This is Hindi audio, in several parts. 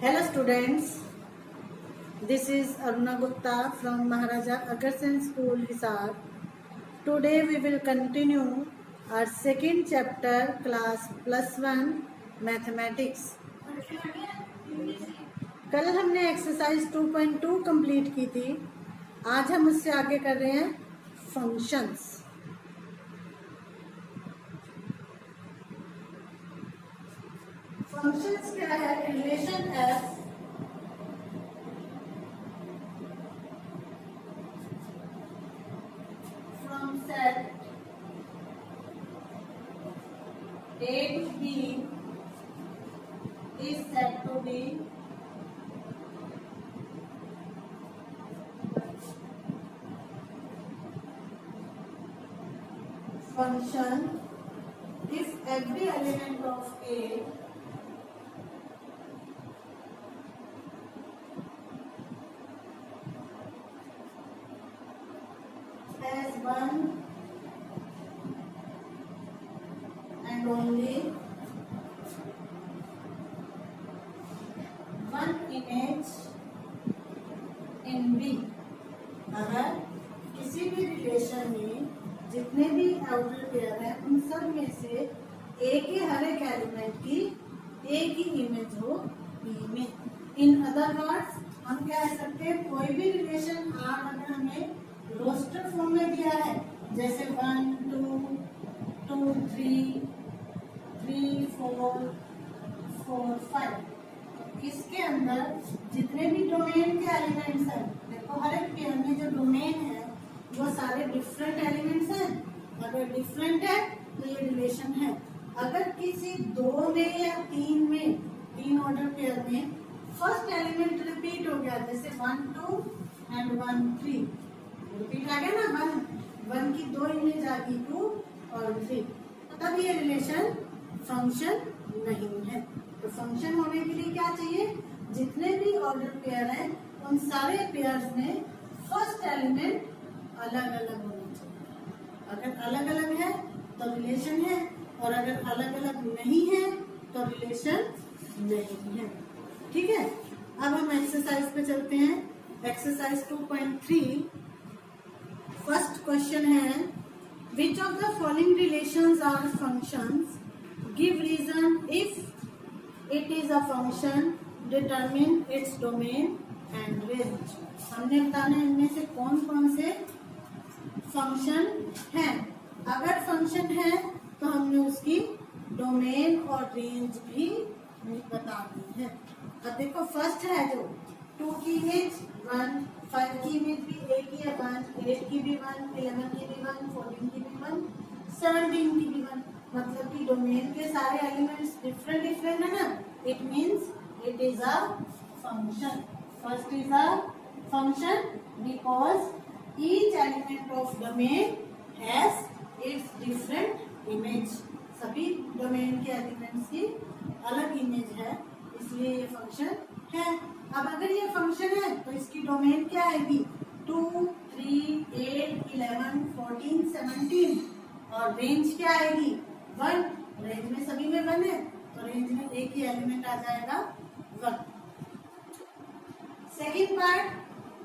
Hello students, this is Aruna Gupta from Maharaja Agarsen School, Hisar. Today we will continue our second chapter, class +1 Mathematics. कल हमने एक्सरसाइज 2.2 कंप्लीट की थी. आज हम उससे आगे कर रहे हैं फंक्शंस. फंक्शंस क्या है? Relation F from set A to B is said to be function if every element of A has one and only one image in B. अगर किसी भी रिलेशन में जितने भी आउटर पेयर हैं उन सब में से ए के हर एक एलिमेंट की एक ही इमेज हो बी में. इन अदर वर्ड्स हम क्या कह सकते हैं, कोई भी रिलेशन आर अगर हमें रोस्टर फॉर्म में दिया है, जैसे 1 2 2 3 3 4 4 5, इसके अंदर जितने भी डोमेन के एलिमेंट्स हैं, देखो हर एक पेयर में जो डोमेन है वो सारे डिफरेंट एलिमेंट्स हैं. अगर डिफरेंट है तो ये रिलेशन है. अगर किसी दो में या तीन में, तीन ऑर्डर पेयर में फर्स्ट एलिमेंट रिपीट हो गया, जैसे 1 2 एंड 1 3 रिपीट आ गया ना, 1 की दो इमेज आ गई 2 और 3, तब ये रिलेशन फंक्शन नहीं है. तो फंक्शन होने के लिए क्या चाहिए, जितने भी ऑर्डर पेयर हैं उन सारे पेयर्स में फर्स्ट एलिमेंट अलग अलग होना चाहिए. अगर अलग अलग है तो रिलेशन है, और अगर अलग अलग नहीं है तो रिलेशन नहीं है. ठीक है, अब हम एक्सरसाइज पे चलते हैं. एक्सरसाइज 2.3 फर्स्ट क्वेश्चन है, which of the following relations are functions, give reason if it is a function, determine its domain and range. हमने बताना है इनमें से कौन कौन से फंक्शन है. अगर फंक्शन है तो हमने उसकी डोमेन और रेंज भी बतानी है. अब देखो फर्स्ट है जो 2 की इमेज 1, 5 की इमेज भी एक ही है 1, 8 की भी 1, 11 की भी 1, 14 की भी 1, 17 की भी 1. मतलब कि डोमेन के सारे एलिमेंट्स डिफरेंट डिफरेंट है ना. It means it is a function. First is a function because each element of domain has its different image. सभी डोमेन के एलिमेंट्स की अलग इमेज है, इसलिए ये फंक्शन है. अब अगर ये फंक्शन है तो इसकी डोमेन क्या आएगी, 2 3 8 11 14 17, और रेंज क्या आएगी 1. रेंज में सभी में 1 है तो रेंज में एक ही एलिमेंट आ जाएगा 1. सेकेंड पार्ट,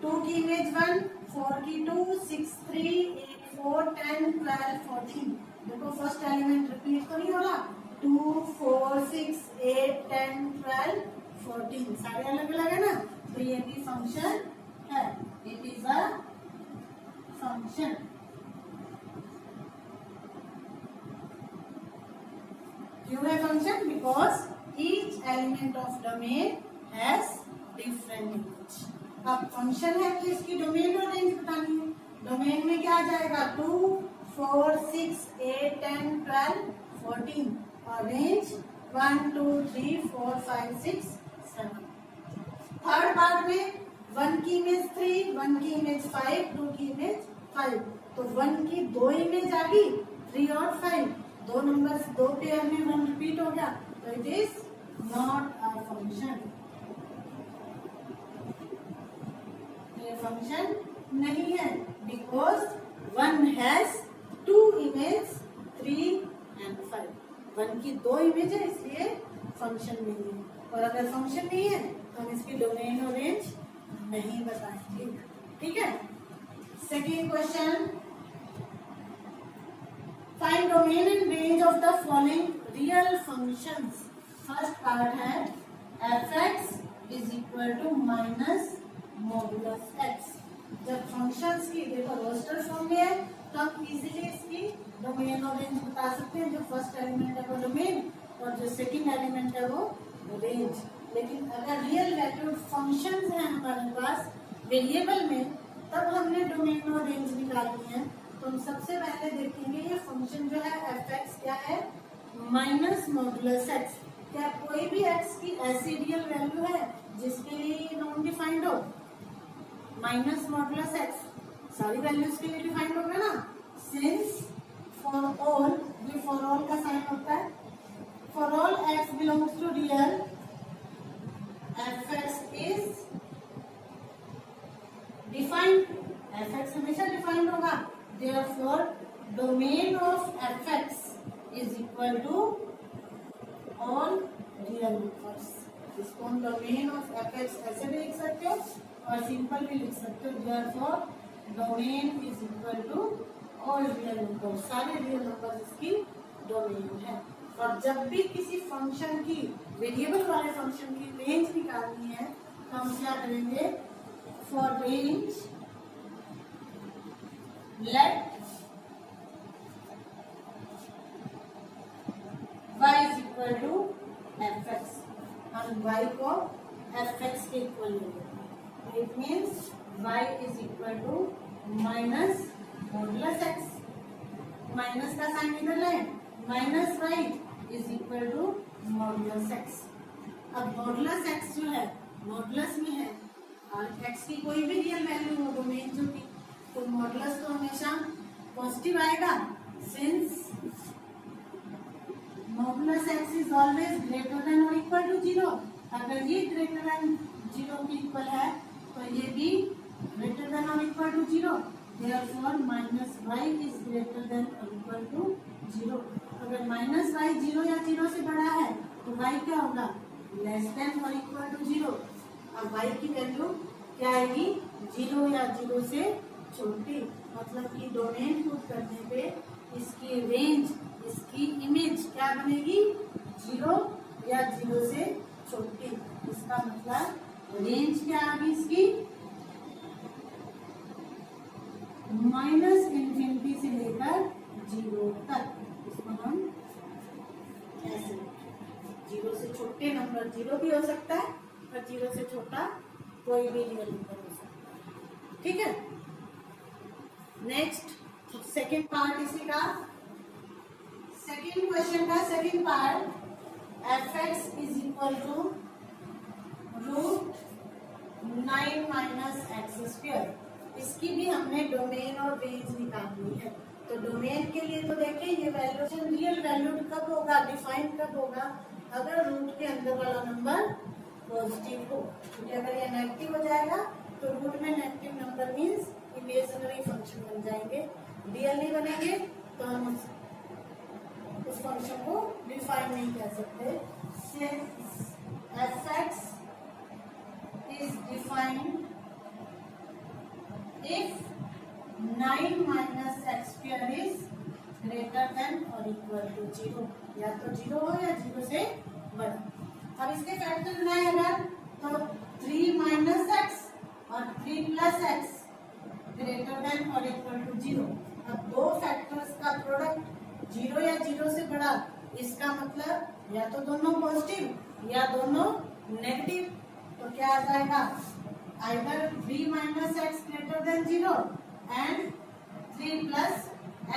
2 की इमेज 1, 4 की 2, 6 3 8 4 10 12 14. देखो फर्स्ट एलिमेंट रिपीट तो नहीं हो रहा, 2 4 6 8 10 12 14 सारे अलग अलग है ना, तो ये भी फंक्शन है. It is a function. क्यों है function? Because each element of domain has different image. अब फंक्शन है तो इसकी डोमेन और रेंज बतानी है. डोमेन में क्या आ जाएगा, 2 4 6 8 10 12 14, और रेंज 1 2 3 4 5 6 7. थर्ड पार्ट में 1 की इमेज 3, 1 की इमेज 5, 2 की इमेज 5, तो 1 की दो इमेज आ गई 3 और 5, दो नंबर दो पेयर में 1 रिपीट हो गया, तो it is not a function. Function नहीं है बिकॉज 1 हैज 2 इमेज 3 एंड 5. 1 की दो इमेज है इसलिए फंक्शन नहीं है. और अगर फंक्शन नहीं है तो हम इसकी डोमेन और रेंज नहीं बताएंगे। ठीक है। Second question, find domain and range of the following real functions. First part है f(x) is equal to minus modulus x। जब फंक्शंस की देखो रोस्टर फॉर्म में है तो हम इजीली इसकी डोमेन और रेंज बता सकते हैं। जो फर्स्ट एलिमेंट है वो डोमेन और जो सेकंड एलिमेंट है वो रेंज। लेकिन अगर रियल वैल्यूड फंक्शंस हैं हमारे पास वेरिएबल में, तब हमने डोमेन और रेंज निकालनी है। तो हम सबसे पहले देखेंगे ये फंक्शन जो है f(x) क्या है, माइनस मॉडुलस x। क्या कोई भी x की ऐसी रियल वैल्यू है जिसके लिए ये नॉन डिफाइंड हो? माइनस मॉडुलस x सारी वैल्यूज के लिए डिफाइंड होगा ना। सिंस फॉर ऑल, ये फॉर ऑल का साइन होता है। For all x belongs to real, f(x) is defined. f(x) हमेशा डिफाइंड होगा। Therefore, domain of f(x) is equal to all real numbers। इसको हम डोमेन ऑफ f(x) ऐसे भी लिख सकते हो और सिंपल भी लिख सकते हो। Therefore, domain is equal to all real numbers। सारे रियल नंबर इसकी डोमेन है। और जब भी किसी फंक्शन की, वेरिएबल वाले फंक्शन की रेंज निकालनी है तो हम क्या करेंगे, for range let y is equal to f(x)। हम y को f(x) के इक्वल लेंगे। It means y is equal to minus modulus x। Minus का साइन इधर लाए, minus y is equal to modulus x। अब मॉडुलस x जो है मॉडुलस में है और x की कोई भी रियल वैल्यू हो डोमेन जो की, तो मॉडुलस तो हमेशा पॉजिटिव आएगा। Since modulus x is always greater than और इक्वल टू 0। अगर ये ग्रेटर देन 0 के इक्वल है तो ये भी ग्रेटर देन और equal to 0। Therefore minus y is greater than और इक्वल टू 0। अगर माइनस y 0 या 0 से बड़ा है तो y क्या होगा, लेस देन और इक्वल टू 0। अब y की वैल्यू क्या आएगी, 0 या 0 से छोटी। मतलब कि डोमेन पुट करने पे इसकी रेंज, इसकी इमेज क्या बनेगी, 0 या 0 से छोटी। इसका मतलब रेंज क्या आ गई इसकी, माइनस इंफिनिटी से लेकर 0 तक। इसको हम ऐसे 0 से छोटे नंबर 0 भी हो सकता है और 0 से छोटा कोई भी रियल नंबर हो सकता है। ठीक है। नेक्स्ट सेकेंड पार्ट इसी का, सेकेंड क्वेश्चन का second part, f(x) is equal to √9 minus x²। इसकी भी हमने डोमेन और रेंज निकालनी है। तो डोमेन के लिए तो देखिए ये वैल्यूएशन रियल वैल्यूड कब होगा, डिफाइन कब होगा, अगर रूट के अंदर वाला नंबर पॉजिटिव हो। क्योंकि अगर ये नेगेटिव हो जाएगा तो रूट में negative number means imaginary function बन जाएंगे, रियल नहीं बनेंगे तो हम उस फंक्शन को डिफाइन नहीं कर सकते। Since f(x) is defined if 9 minus x² is greater than or equal to 0। या तो 0 हो या 0 से बड़ा। अब इसके फैक्टर बनाए अगर तो 3 minus x और 3 plus x ग्रेटर देन और इक्वल टू 0। अब दो फैक्टर्स का प्रोडक्ट 0 या 0 से बड़ा, इसका मतलब या तो दोनों पॉजिटिव या दोनों नेगेटिव। तो क्या आ जाएगा, either 3 minus x greater than 0 and 3 plus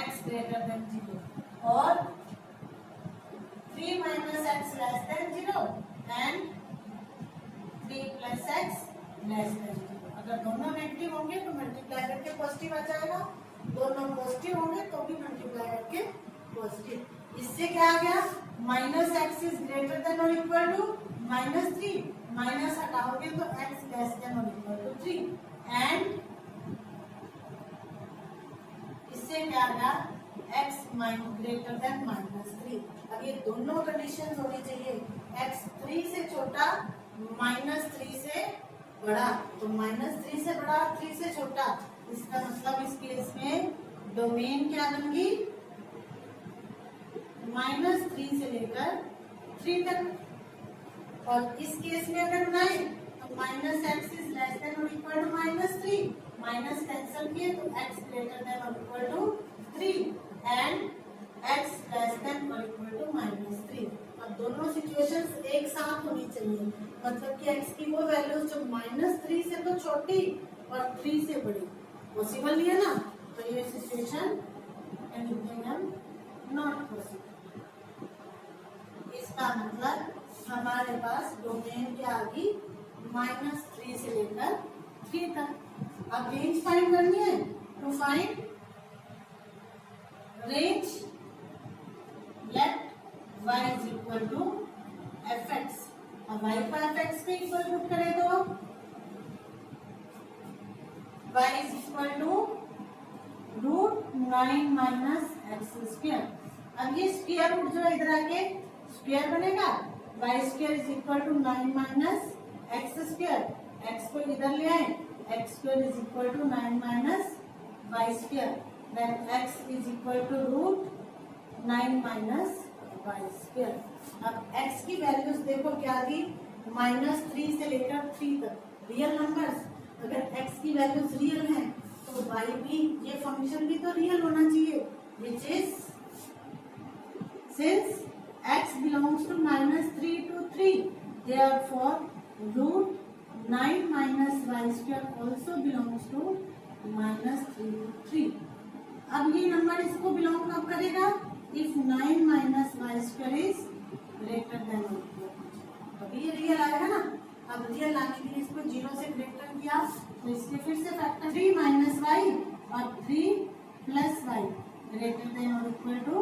x greater than 0 और 3 minus x less than 0 and 3 plus x less than 0। अगर दोनों नेगेटिव होंगे तो मल्टीप्लाई करके पॉजिटिव आ जाएगा, दोनों पॉजिटिव होंगे तो भी मल्टीप्लाई करके पॉजिटिव। इससे क्या आ गया, minus x is greater than और इक्वल टू -3। माइनस हटाओगे तो x लेस देन और इक्वल टू 3 एंड इससे क्या आ गया, x ग्रेटर देन -3। अब ये दोनों कंडीशंस होनी चाहिए एक्स 3 से छोटा -3 से बड़ा, तो -3 से बड़ा 3 से छोटा, इसका मतलब इस केस में डोमेन क्या बन गई, -3 से लेकर 3 तक। और इस केस में अगर बनाए तो -x इज लेस देन और इक्वल टू -3, माइनस कैंसिल किए तो x ग्रेटर देन और equal to 3 and x less than और इक्वल टू -3। अब दोनों सिचुएशंस एक साथ होनी चाहिए, मतलब कि x की वो वैल्यूज जो -3 से तो छोटी और 3 से बड़ी, पॉसिबल नहीं है ना, तो ये सिचुएशन नॉट पॉसिबल। इसका मतलब हमारे पास डोमेन क्या आ गई, -3 से लेकर 3 तक। अब रेंज फाइंड करनी है, to find range let y is equal to fx। अब y को fx के इक्वल पुट करें तो y is equal to √9 minus x square. अब ये स्क्वायर रूट जो है इधर आके स्क्वायर बनेगा, y square is equal to 9 minus x square, x को इधर ले आए, x square is equal to 9 minus y square, then x is equal to √9 minus y square. अब x की वैल्यूज देखो क्या आ गई, -3 से लेकर 3 तक, रियल नंबर्स। अगर x की वैल्यूज रियल हैं तो y भी, ये फंक्शन भी तो रियल होना चाहिए, which is since x belongs to -3 to 3, therefore √9 minus y square also belongs to -3 to 3। अब ये नंबर इसको बिलोंग कब करेगा, if 9 minus y square is greater than or equal to, तभी ये रियल आएगा ना। अब रियल आने के लिए इसको 0 से ग्रेटर किया तो इसके फिर से फैक्टर 3 माइनस वाई और 3 प्लस वाई ग्रेटर देन और इक्वल टू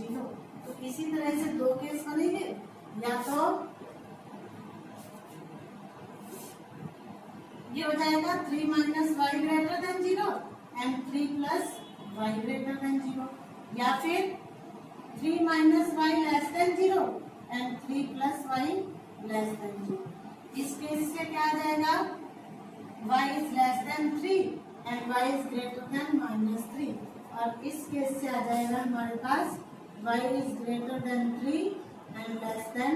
0। तो इसी तरह से दो केस बनेंगे, या तो ये हो जाएगा 3 minus y greater than 0 and 3 plus y greater than 0, या फिर 3 minus y less than 0 and 3 plus y less than 0। इस केस से क्या आ जाएगा, y is less than 3 and y is greater than -3, और इस केस से आ जाएगा हमारे पास y is greater than 3 and less than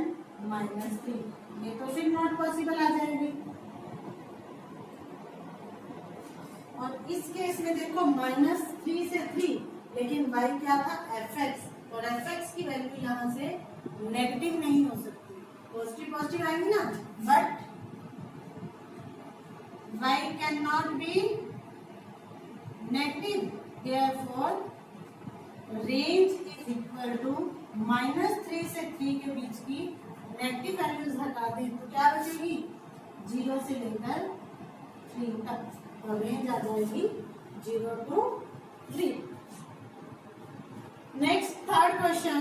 -3। ये तो फिर नॉट पॉसिबल आ जाएगी। और इस केस में देखो -3 से 3, लेकिन y क्या था fx, और fx की वैल्यू यहाँ से नेगेटिव नहीं हो सकती, पॉजिटिव पॉजिटिव आएंगी ना, but y can not be negative, therefore range is equal to -3 से 3 के बीच की नेगेटिव वैल्यूज हटा दें तो क्या बचेगी, 0 से लेकर 3 तक, और रेंज आ जाएगी 0 to 3। Next third question,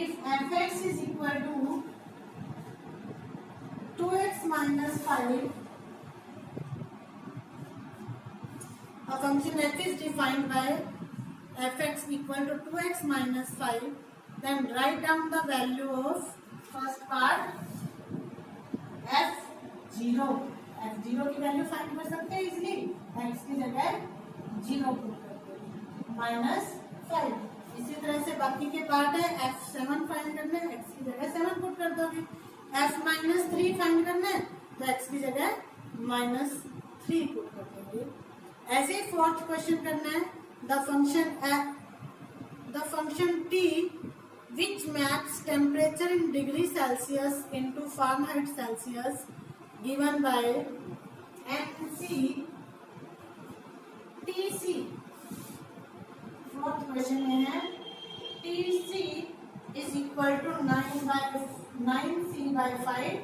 if fx is equal to 2x minus 5, a function f is defined by fx equal to 2x minus 5, then write down the value of first part f0। f0 की वैल्यू फाइंड कर सकते हैं इजिली, x की जगह 0 पुट करके -5। इसी तरह से बाकी के पार्ट है, f7 फाइंड करना है, x की जगह 7 पुट कर दोगे, f-3 फाइंड करना है तो x की जगह -3 पुट कर दोगे। ऐसे ही फोर्थ क्वेश्चन करना है, the function t which maps temperature in degree Celsius into Fahrenheit Celsius given by MC TC। Fourth question में है TC is equal to 9c/5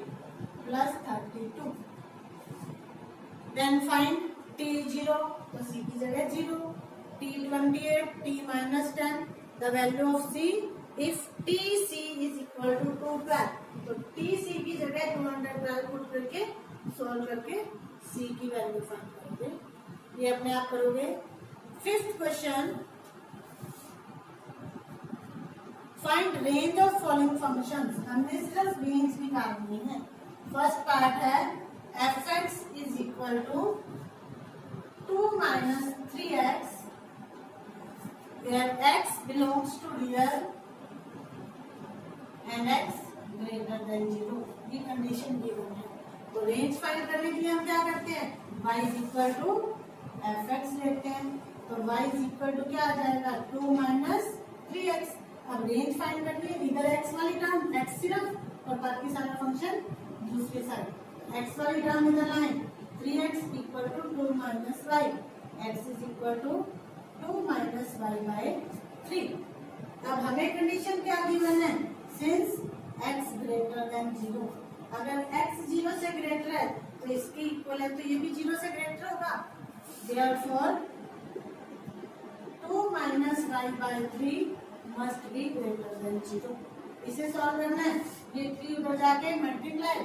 plus 32। Then find T0, तो C की जगह 0, T28, T-10, the value of C if TC is equal to 212, तो TC की जगह 212 पुट करके सोल्व करके C की वैल्यू फाइंड करोगे, ये अपने आप करोगे। Fifth question, find range of following functions, हमने सिर्फ रेंज निकालनी है। फर्स्ट पार्ट है fx is equal to 2 minus 3x where x belongs to real and x greater than 0, ये कंडीशन गिवन है। तो रेंज फाइंड करने के लिए हम क्या करते हैं, y is equal to fx लेते हैं। तो y इज इक्वल टू क्या आ जाएगा 2 minus 3x। अब रेंज फाइंड करनी है, इधर x वाली टर्म x सिर्फ और बाकी सारा फंक्शन दूसरी साइड। x वाली टर्म इधर लाए 3x equal to 2 minus y, x is equal to 2 minus y by 3। अब हमें कंडीशन क्या गिवन है, सिंस x ग्रेटर देन 0, अगर x 0 से ग्रेटर है तो इसके इक्वल है, तो ये भी 0 से ग्रेटर होगा। Therefore 2 minus y by 3 must be greater than 0। इसे सॉल्व करना है, ये 3 उधर जाके multiply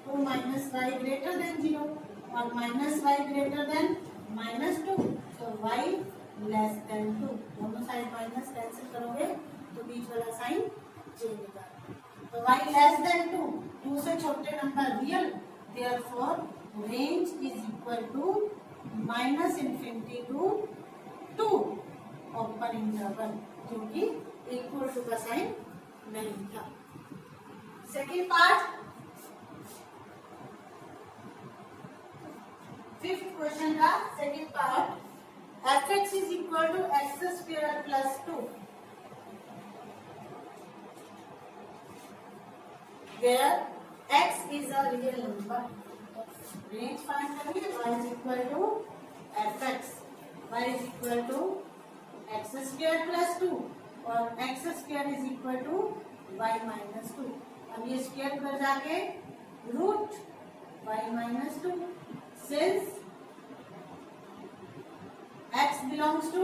2 minus y greater than 0 और minus y greater than -2, तो y less than 2, दोनों साइड माइनस कैंसिल करोगे तो बीच वाला साइन चेंज होगा। तो y less than 2, 2 से छोटे number real, therefore range is equal to -infinity to 2 open interval, क्योंकि इक्वल टू का साइन नहीं था। सेकेंड पार्ट, फिफ्थ क्वेश्चन का second part, fx is equal to x square plus 2 where x is a real number। Range find करेंगे, y is equal to fx, y is equal to x square plus 2 और x square is equal to y minus 2। अब ये स्क्वायर उधर जाके root y minus 2, since x belongs to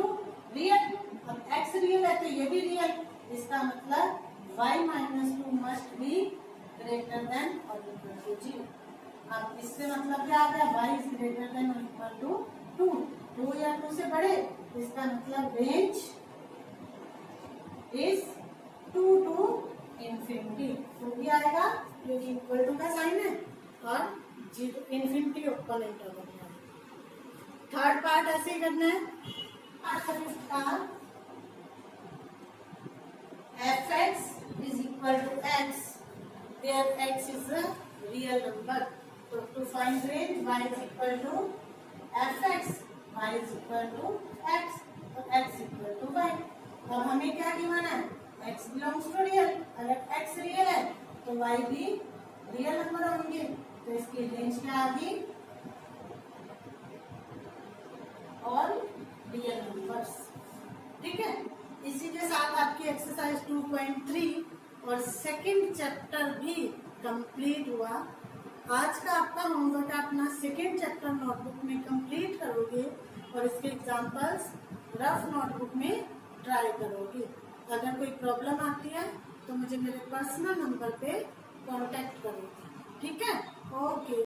real, अब x रियल है तो ये भी रियल, इसका मतलब y minus 2 must be greater than or equal to 0। अब इससे मतलब क्या आ गया, y is greater than or equal to 2, 2 या 2 से बड़े, इसका मतलब रेंज इज 2 to infinity, 2 भी आएगा क्योंकि इक्वल टू का साइन है और 0 infinity ओपन इंटरवल है। थर्ड पार्ट ऐसे ही करना है। fx is equal to x where x is a real number, तो to find range y is equal to fx, y is equal to x और x equal to y। और हमें क्या गिवन है, x belongs to real, अगर x रियल है तो y भी रियल नंबर होंगे, तो इसकी रेंज क्या आ गई, ऑल रियल नंबर्स। ठीक है, इसी के साथ आपकी एक्सरसाइज 2.3 और सेकंड चैप्टर भी कंप्लीट हुआ। आज का आपका होमवर्क अपना सेकंड चैप्टर नोटबुक में कंप्लीट करोगे और इसके एग्जांपल्स रफ नोटबुक में ट्राई करोगे। अगर कोई प्रॉब्लम आती है तो मुझे मेरे पर्सनल नंबर पे कांटेक्ट करोगे। ठीक है, ओके।